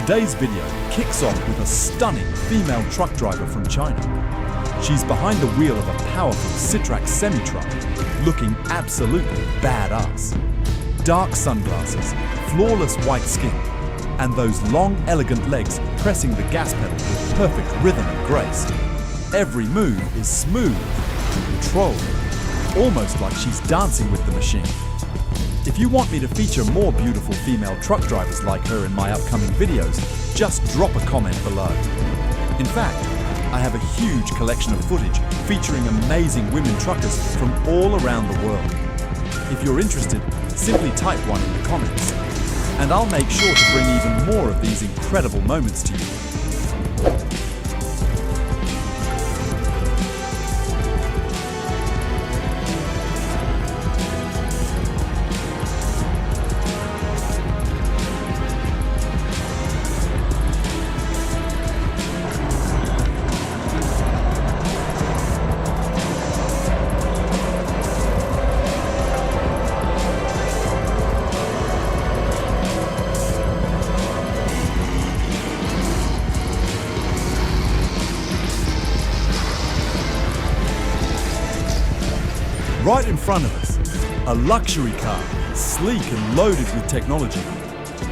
Today's video kicks off with a stunning female truck driver from China. She's behind the wheel of a powerful Citrac semi-truck, looking absolutely badass. Dark sunglasses, flawless white skin, and those long, elegant legs pressing the gas pedal with perfect rhythm and grace. Every move is smooth, controlled, almost like she's dancing with the machine. If you want me to feature more beautiful female truck drivers like her in my upcoming videos, just drop a comment below. In fact, I have a huge collection of footage featuring amazing women truckers from all around the world. If you're interested, simply type one in the comments, and I'll make sure to bring even more of these incredible moments to you. Right in front of us, a luxury car, sleek and loaded with technology.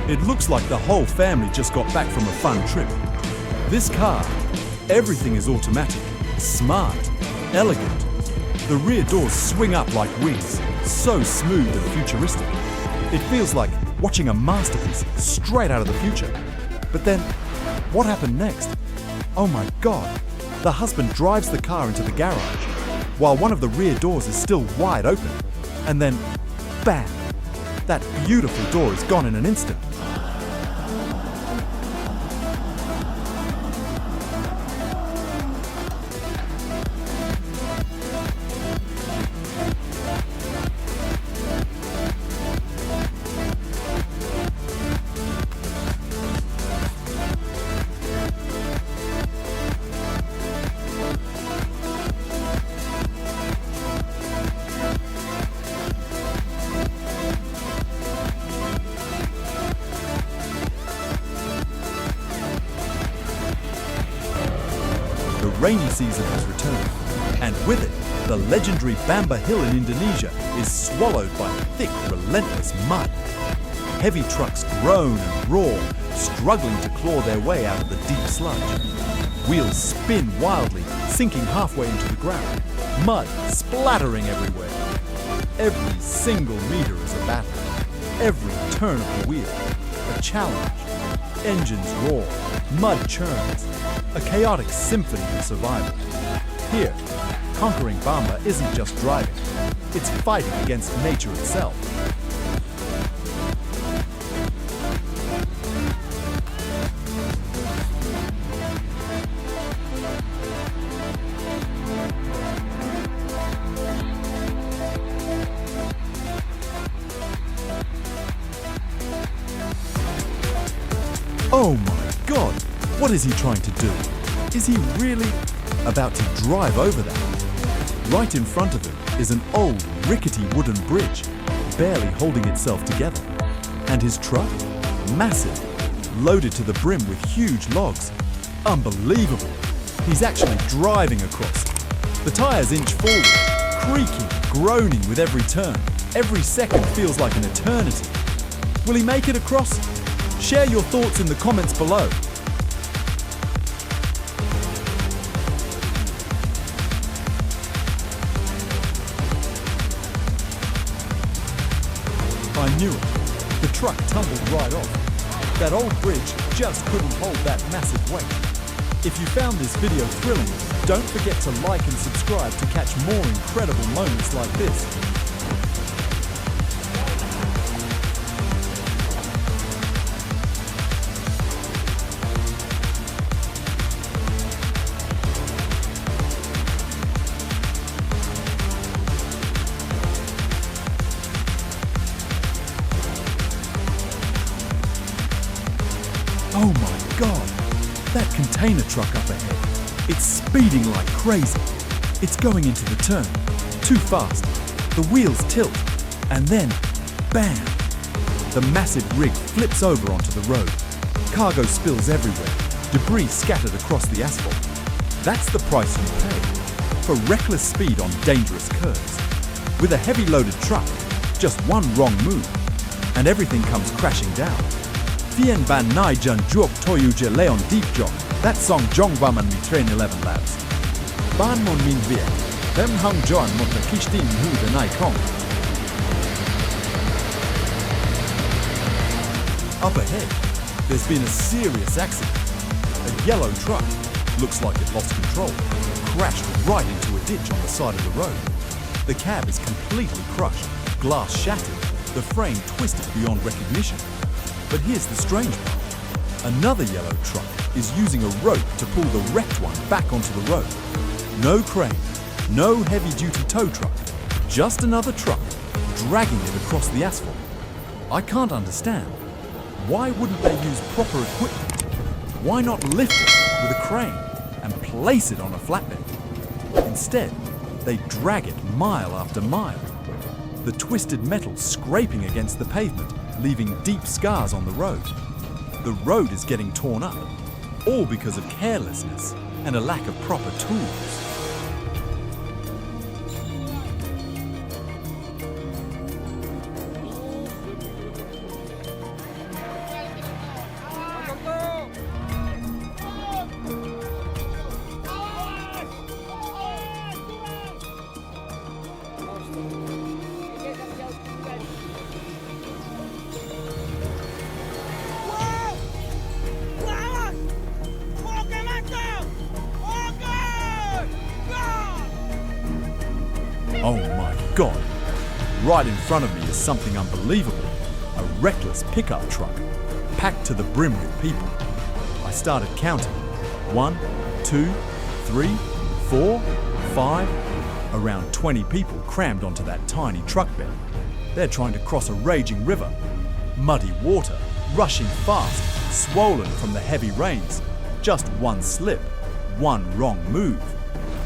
It looks like the whole family just got back from a fun trip. This car, everything is automatic, smart, elegant. The rear doors swing up like wings, so smooth and futuristic. It feels like watching a masterpiece straight out of the future. But then, what happened next? Oh my God, the husband drives the car into the garage, while one of the rear doors is still wide open. And then, bam! That beautiful door is gone in an instant. The rainy season has returned, and with it, the legendary Bamba Hill in Indonesia is swallowed by thick, relentless mud. Heavy trucks groan and roar, struggling to claw their way out of the deep sludge. Wheels spin wildly, sinking halfway into the ground, mud splattering everywhere. Every single meter is a battle, every turn of the wheel, a challenge. Engines roar, mud churns, a chaotic symphony of survival. Here, conquering Bamba isn't just driving, it's fighting against nature itself. Oh my God, what is he trying to do? Is he really about to drive over that? Right in front of him is an old, rickety wooden bridge, barely holding itself together. And his truck? Massive, loaded to the brim with huge logs. Unbelievable! He's actually driving across. The tires inch forward, creaking, groaning with every turn. Every second feels like an eternity. Will he make it across? Share your thoughts in the comments below. I knew it. The truck tumbled right off. That old bridge just couldn't hold that massive weight. If you found this video thrilling, don't forget to like and subscribe to catch more incredible moments like this. Oh my God, that container truck up ahead. It's speeding like crazy. It's going into the turn, too fast. The wheels tilt, and then, bam! The massive rig flips over onto the road. Cargo spills everywhere, debris scattered across the asphalt. That's the price you pay for reckless speed on dangerous curves. With a heavy loaded truck, just one wrong move, and everything comes crashing down. Fien ban nai jan juok toyu je leon deep jong, that song jong baman mi train 11 labs. Ban mon min viet, them hung john mota kishtin hu the nai kong. Up ahead, there's been a serious accident. A yellow truck, looks like it lost control, crashed right into a ditch on the side of the road. The cab is completely crushed, glass shattered, the frame twisted beyond recognition. But here's the strange part. Another yellow truck is using a rope to pull the wrecked one back onto the road. No crane, no heavy-duty tow truck, just another truck dragging it across the asphalt. I can't understand. Why wouldn't they use proper equipment? Why not lift it with a crane and place it on a flatbed? Instead, they drag it mile after mile. The twisted metal scraping against the pavement, leaving deep scars on the road. The road is getting torn up, all because of carelessness and a lack of proper tools. Oh my God! Right in front of me is something unbelievable. A reckless pickup truck, packed to the brim with people. I started counting. 1, 2, 3, 4, 5. Around 20 people crammed onto that tiny truck bed. They're trying to cross a raging river. Muddy water, rushing fast, swollen from the heavy rains. Just one slip, one wrong move,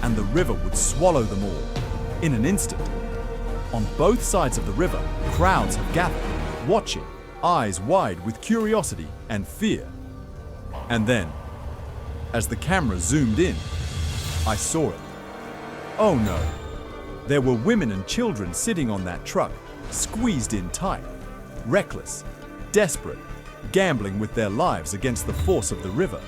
and the river would swallow them all. In an instant. On both sides of the river, crowds have gathered, watching, eyes wide with curiosity and fear. And then, as the camera zoomed in, I saw it. Oh no! There were women and children sitting on that truck, squeezed in tight, reckless, desperate, gambling with their lives against the force of the river.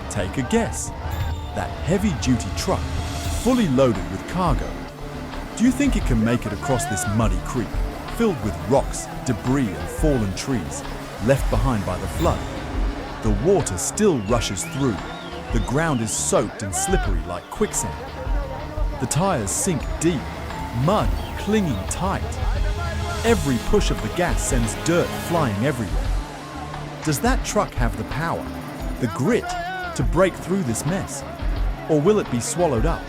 Take a guess. That heavy-duty truck, fully loaded with cargo. Do you think it can make it across this muddy creek, filled with rocks, debris and fallen trees, left behind by the flood? The water still rushes through. The ground is soaked and slippery like quicksand. The tires sink deep, mud clinging tight. Every push of the gas sends dirt flying everywhere. Does that truck have the power, the grit, to break through this mess? Or will it be swallowed up,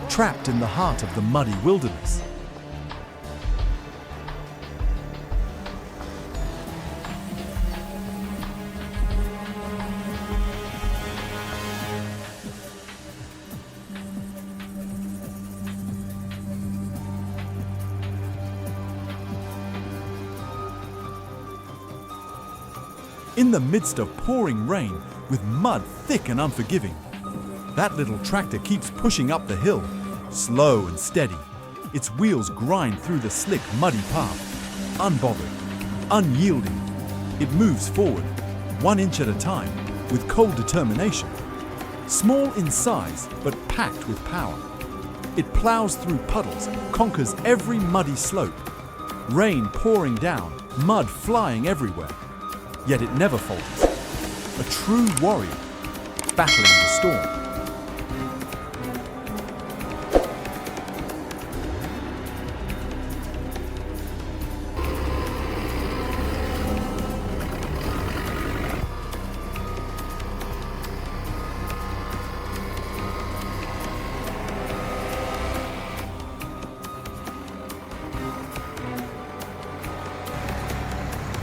trapped in the heart of the muddy wilderness? In the midst of pouring rain, with mud thick and unforgiving, that little tractor keeps pushing up the hill, slow and steady. Its wheels grind through the slick, muddy path, unbothered, unyielding. It moves forward, 1 inch at a time, with cold determination. Small in size, but packed with power. It plows through puddles, conquers every muddy slope. Rain pouring down, mud flying everywhere. Yet it never falters. A true warrior, battling the storm.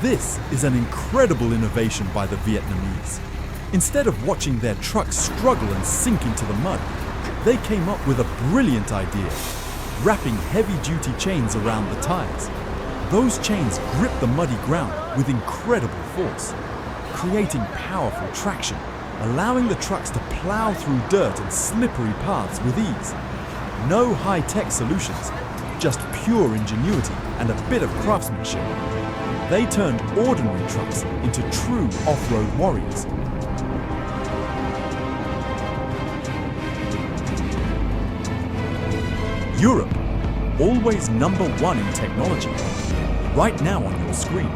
This is an incredible innovation by the Vietnamese. Instead of watching their trucks struggle and sink into the mud, they came up with a brilliant idea, wrapping heavy-duty chains around the tires. Those chains grip the muddy ground with incredible force, creating powerful traction, allowing the trucks to plow through dirt and slippery paths with ease. No high-tech solutions, just pure ingenuity and a bit of craftsmanship. They turned ordinary trucks into true off-road warriors. Europe, always #1 in technology. Right now on your screen,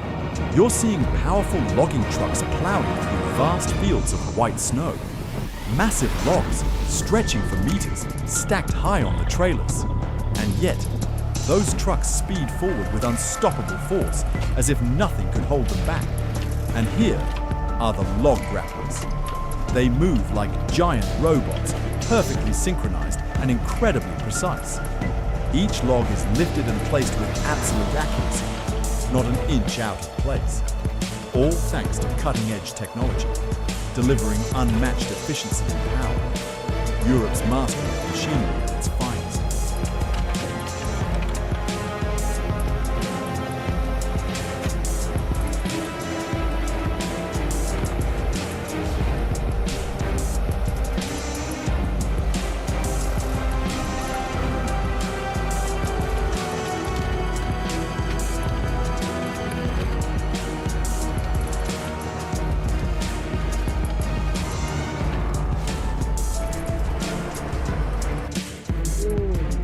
you're seeing powerful logging trucks plowing through vast fields of white snow. Massive logs stretching for meters, stacked high on the trailers. And yet, those trucks speed forward with unstoppable force, as if nothing could hold them back. And here are the log grapplers. They move like giant robots, perfectly synchronized and incredibly precise. Each log is lifted and placed with absolute accuracy, not an inch out of place. All thanks to cutting-edge technology, delivering unmatched efficiency and power. Europe's mastery of machinery at its finest.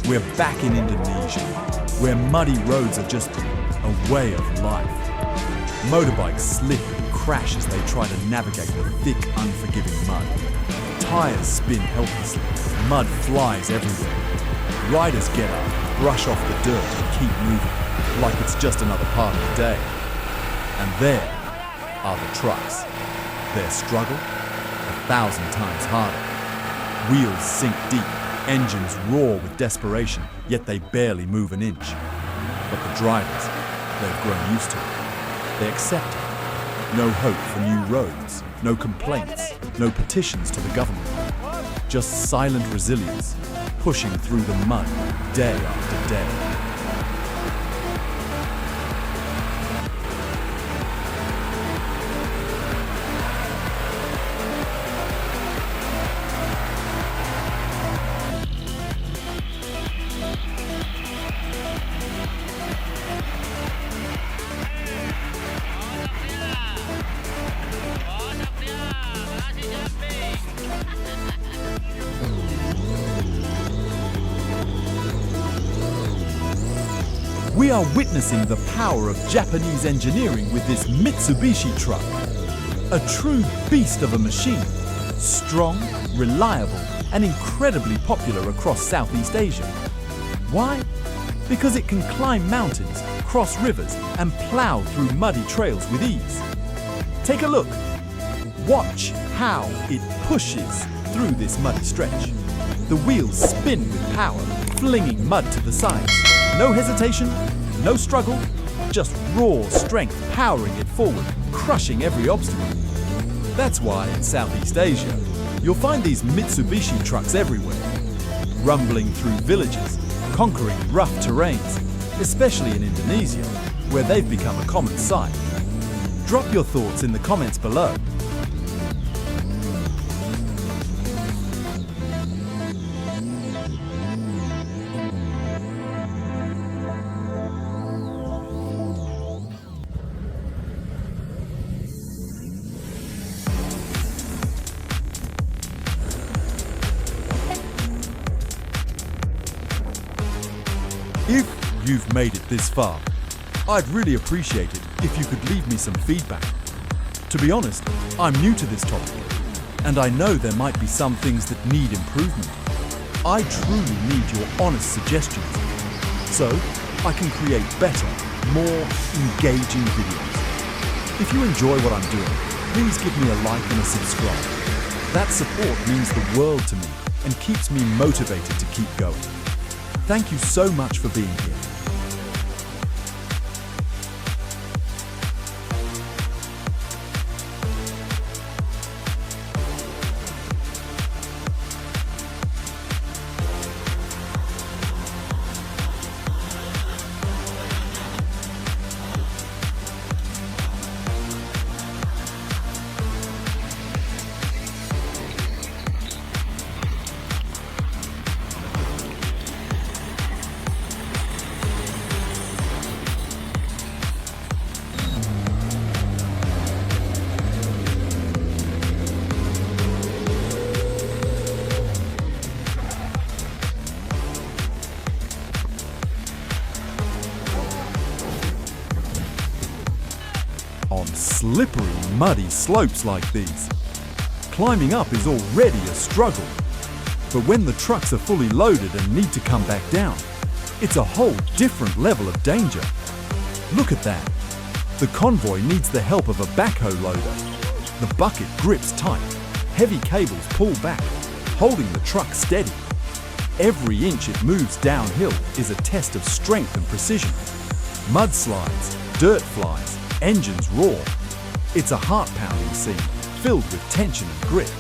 We're back in Indonesia, where muddy roads are just a way of life. Motorbikes slip and crash as they try to navigate the thick, unforgiving mud. Tires spin helplessly, mud flies everywhere. Riders get up, brush off the dirt and keep moving, like it's just another part of the day. And there are the trucks. Their struggle, 1,000 times harder. Wheels sink deep. Engines roar with desperation, yet they barely move an inch. But the drivers, they've grown used to it. They accept it. No hope for new roads, no complaints, no petitions to the government. Just silent resilience, pushing through the mud day after day. We are witnessing the power of Japanese engineering with this Mitsubishi truck. A true beast of a machine, strong, reliable, and incredibly popular across Southeast Asia. Why? Because it can climb mountains, cross rivers, and plow through muddy trails with ease. Take a look. Watch how it pushes through this muddy stretch. The wheels spin with power, flinging mud to the sides. No hesitation, no struggle, just raw strength powering it forward, crushing every obstacle. That's why in Southeast Asia, you'll find these Mitsubishi trucks everywhere, rumbling through villages, conquering rough terrains, especially in Indonesia, where they've become a common sight. Drop your thoughts in the comments below. If you've made it this far, I'd really appreciate it if you could leave me some feedback. To be honest, I'm new to this topic, and I know there might be some things that need improvement. I truly need your honest suggestions, so I can create better, more engaging videos. If you enjoy what I'm doing, please give me a like and a subscribe. That support means the world to me and keeps me motivated to keep going. Thank you so much for being here. slippery, muddy slopes like these. Climbing up is already a struggle. But when the trucks are fully loaded and need to come back down, it's a whole different level of danger. Look at that. The convoy needs the help of a backhoe loader. The bucket grips tight, heavy cables pull back, holding the truck steady. Every inch it moves downhill is a test of strength and precision. Mudslides, dirt flies, engines roar. It's a heart-pounding scene, filled with tension and grit.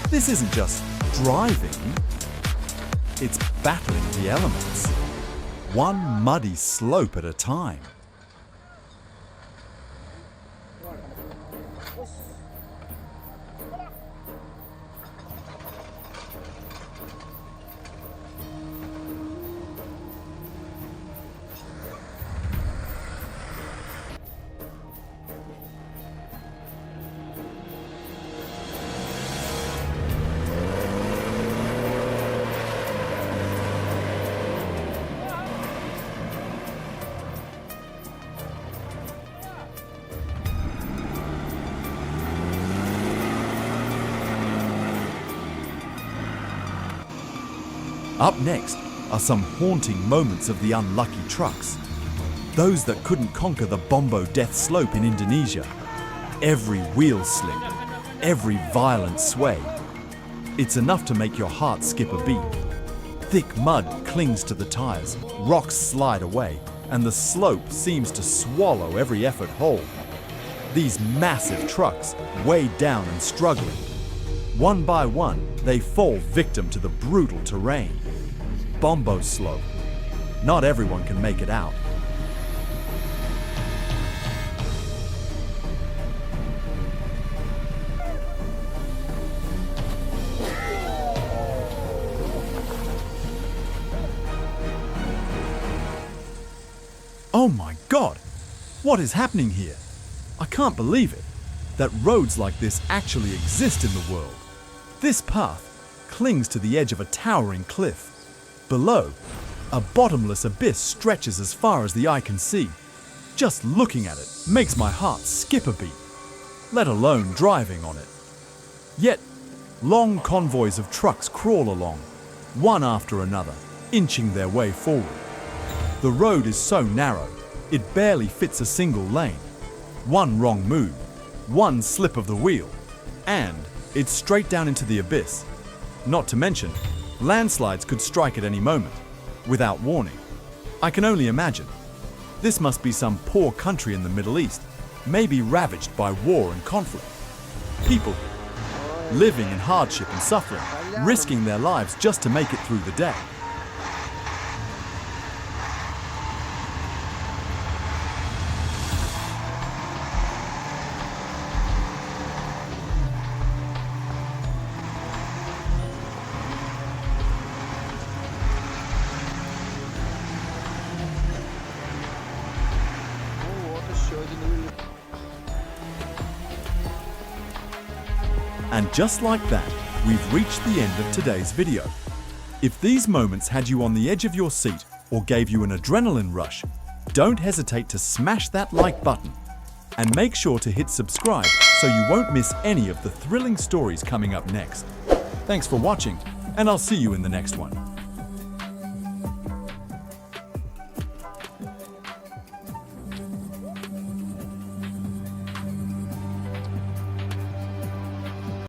This isn't just driving, it's battling the elements, one muddy slope at a time. Up next are some haunting moments of the unlucky trucks. Those that couldn't conquer the Bombo death slope in Indonesia. Every wheel slip, every violent sway. It's enough to make your heart skip a beat. Thick mud clings to the tires, rocks slide away, and the slope seems to swallow every effort whole. These massive trucks, weighed down and struggling. One by one, they fall victim to the brutal terrain. Bombo slope. Not everyone can make it out. Oh my God! What is happening here? I can't believe it, that roads like this actually exist in the world. This path clings to the edge of a towering cliff. Below, a bottomless abyss stretches as far as the eye can see. Just looking at it makes my heart skip a beat, let alone driving on it. Yet, long convoys of trucks crawl along, one after another, inching their way forward. The road is so narrow, it barely fits a single lane. One wrong move, one slip of the wheel, and it's straight down into the abyss. Not to mention, landslides could strike at any moment, without warning. I can only imagine. This must be some poor country in the Middle East, maybe ravaged by war and conflict. People living in hardship and suffering, risking their lives just to make it through the day. And just like that, we've reached the end of today's video. If these moments had you on the edge of your seat or gave you an adrenaline rush, don't hesitate to smash that like button and make sure to hit subscribe so you won't miss any of the thrilling stories coming up next. Thanks for watching, and I'll see you in the next one.